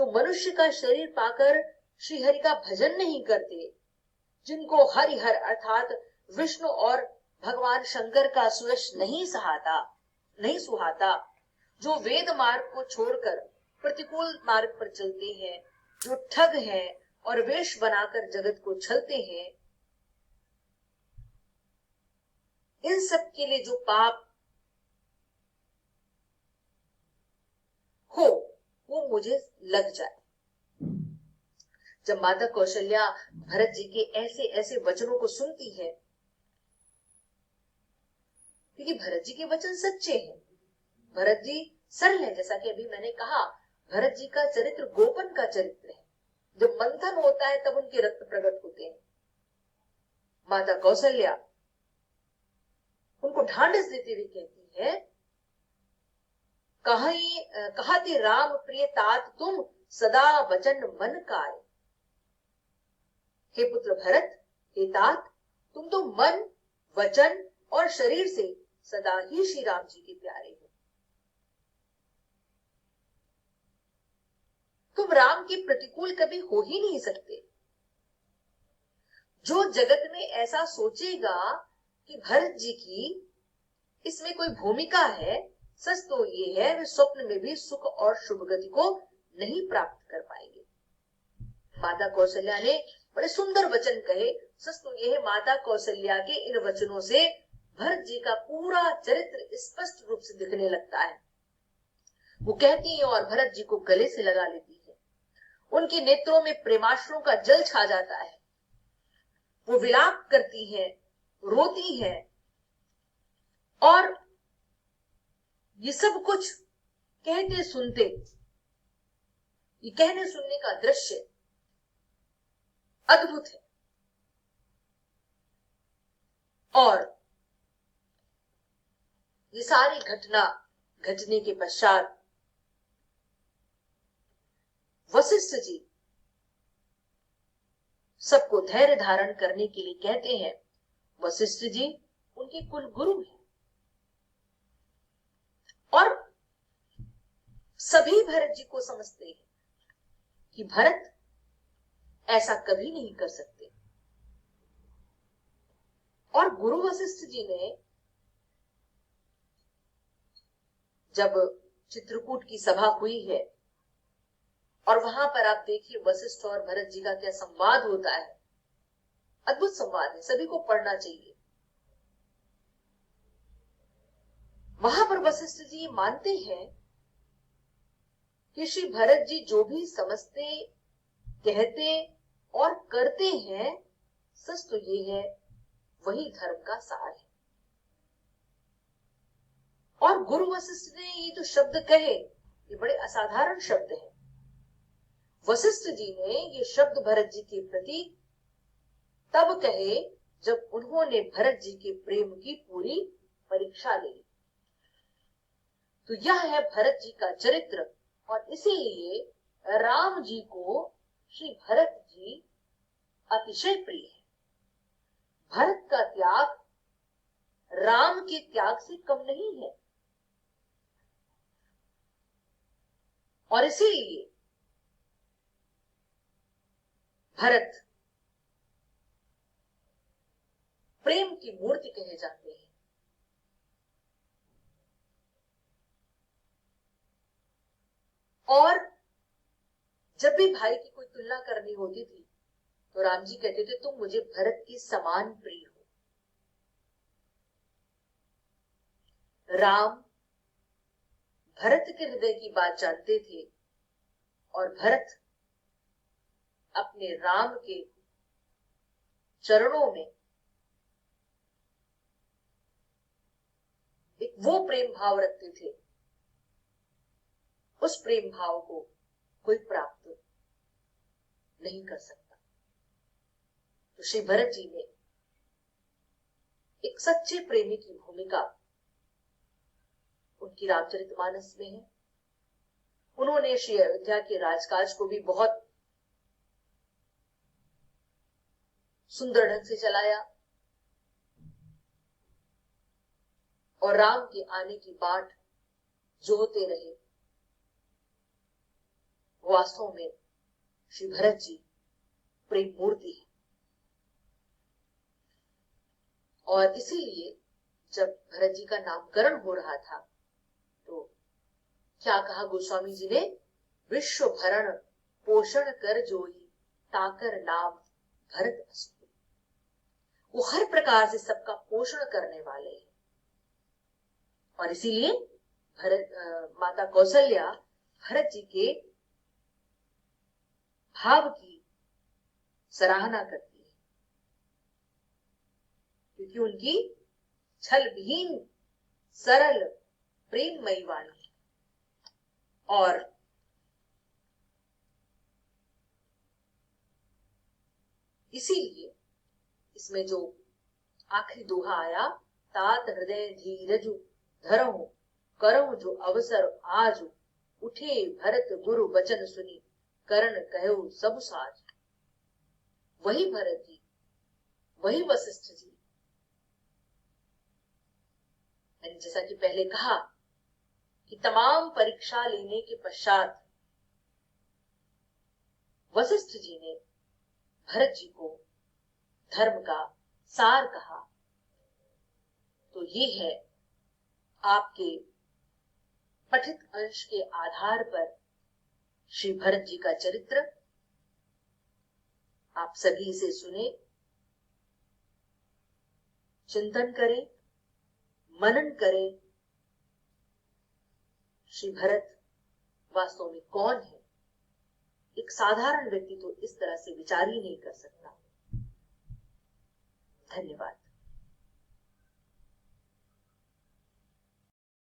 जो मनुष्य का शरीर पाकर श्री हरि का भजन नहीं करते, जिनको हरिहर अर्थात विष्णु और भगवान शंकर का सुयश नहीं सुहाता, जो वेद मार्ग को छोड़कर प्रतिकूल मार्ग पर चलते हैं, जो ठग हैं और वेश बनाकर जगत को छलते हैं, इन सब के लिए जो पाप हो वो मुझे लग जाए। जब माता कौशल्या भरत जी के ऐसे ऐसे वचनों को सुनती है, क्योंकि भरत जी के वचन सच्चे हैं, भरत जी सरल है, जैसा कि अभी मैंने कहा भरत जी का चरित्र गोपन का चरित्र है। जब मंथन होता है तब उनके रक्त प्रकट होते हैं। माता कौशल्या उनको ढांढस देते हुए कहती है, कहती राम प्रिय तात तुम सदा वचन मन काय। हे पुत्र भरत, हे तात, तुम तो मन, वचन और शरीर से सदा ही श्री राम जी के प्यारे हो। तुम राम के प्रतिकूल कभी हो ही नहीं सकते। जो जगत में ऐसा सोचेगा कि भरत जी की इसमें कोई भूमिका है, सच तो ये है वे स्वप्न में भी सुख और शुभ गति को नहीं प्राप्त कर पाएंगे। माता कौशल्या ने बड़े सुंदर वचन कहे। सच तो यह है माता कौशल्या के इन वचनों से भरत जी का पूरा चरित्र स्पष्ट रूप से दिखने लगता है। वो कहती है और भरत जी को गले से लगा लेती है। उनके नेत्रों में प्रेमाश्रुओं का जल छा जाता है। वो विलाप करती है, रोती है, और ये सब कुछ कहते सुनते, ये कहने सुनने का दृश्य अद्भुत है। और ये सारी घटना घटने के पश्चात वशिष्ठ जी सबको धैर्य धारण करने के लिए कहते हैं। वशिष्ठ जी उनके कुल गुरु हैं और सभी भरत जी को समझते हैं कि भरत ऐसा कभी नहीं कर सकते। और गुरु वशिष्ठ जी ने जब चित्रकूट की सभा हुई है और वहां पर आप देखिए वशिष्ठ और भरत जी का क्या संवाद होता है, अद्भुत संवाद है, सभी को पढ़ना चाहिए। वहां पर वशिष्ठ जी मानते हैं कि श्री भरत जी जो भी समझते, कहते और करते हैं, सच तो ये है वही धर्म का सार है। और गुरु वशिष्ठ ने ये जो शब्द कहे, ये बड़े असाधारण शब्द हैं। वशिष्ठ जी ने ये शब्द भरत जी के प्रति तब कहे जब उन्होंने भरत जी के प्रेम की पूरी परीक्षा ली। तो यह है भरत जी का चरित्र, और इसीलिए राम जी को श्री भरत जी अतिशय प्रिय है। भरत का त्याग राम के त्याग से कम नहीं है, और इसीलिए भरत प्रेम की मूर्ति कहे जाते हैं। और जब भी भाई की कोई तुलना करनी होती थी तो राम जी कहते थे तुम मुझे भरत के समान प्रिय हो। राम भरत के हृदय की बात जानते थे और भरत अपने राम के चरणों में एक वो प्रेम भाव रखते थे, उस प्रेम भाव को कोई प्राप्त नहीं कर सकता। तो श्री भरत जी ने एक सच्चे प्रेमी की भूमिका उनकी रामचरितमानस में है। उन्होंने श्री अयोध्या के राजकाज को भी बहुत सुंदर ढंग से चलाया और राम के आने की बाट जोहते रहे। वास्तव में श्री भरत जी प्रेम मूर्ति है। और इसीलिए जब भरत जी का नामकरण हो रहा था तो क्या कहा गोस्वामी जी ने, विश्व भरण पोषण कर जोई ताकर नाम भरत असुर। वो हर प्रकार से सबका पोषण करने वाले हैं और इसीलिए माता कौशल्या भरत जी के भाव की सराहना करती है, क्योंकि उनकी छलविहीन सरल प्रेममयी वाणी और इसीलिए इसमें जो आखिरी दोहा आया, तात हृदय धीरजु धरहु करहु जो अवसर आज, उठे भरत गुरु वचन सुनी करण कहु सब साज। वही भरत जी, वही वशिष्ठ जी, मैंने जैसा कि पहले कहा कि तमाम परीक्षा लेने के पश्चात वशिष्ठ जी ने भरत जी को धर्म का सार कहा, तो ये है आपके पठित अंश के आधार पर श्री भरत जी का चरित्र। आप सभी इसे सुने, चिंतन करें, मनन करें। श्री भरत वास्तव में कौन है? एक साधारण व्यक्ति तो इस तरह से विचार ही नहीं कर सकता। धन्यवाद।